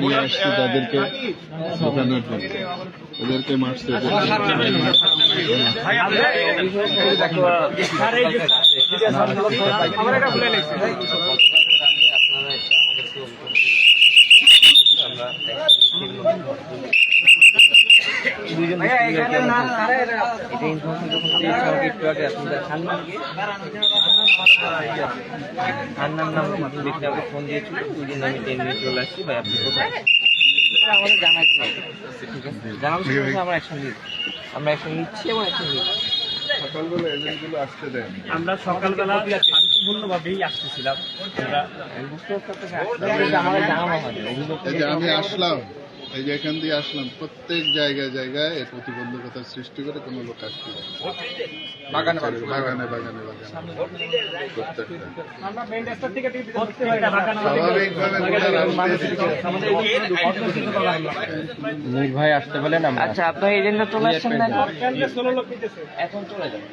নিয়ে আসছে তাদেরকে ঢোকানোর জন্য, ওদেরকে মারছে। ফোন দিয়েছিল, ওই জন্য আমি 10 মিনিট চলে আসছি। ভাই আপনি কোথায়? আমাদের জানাইতে হবে, ঠিক আছে? জানানো আমরা অ্যাকশন নিচ্ছি এবং অ্যাকশন নিচ্ছি। আমরা সকালবেলা শান্তিপূর্ণভাবেই আসতেছিলাম। আমি আসলাম, এই যে এখান দিয়ে আসলাম, প্রত্যেক জায়গায় জায়গায় এই প্রতিবন্ধকতা সৃষ্টি করে কোনো লোক আসতে বাগানে বাগানে বাগানে বাগানে ভাই আসতে বলেন। আচ্ছা, আপনার এজেন্টটা চলে আসছেন না? এখন চলে যান।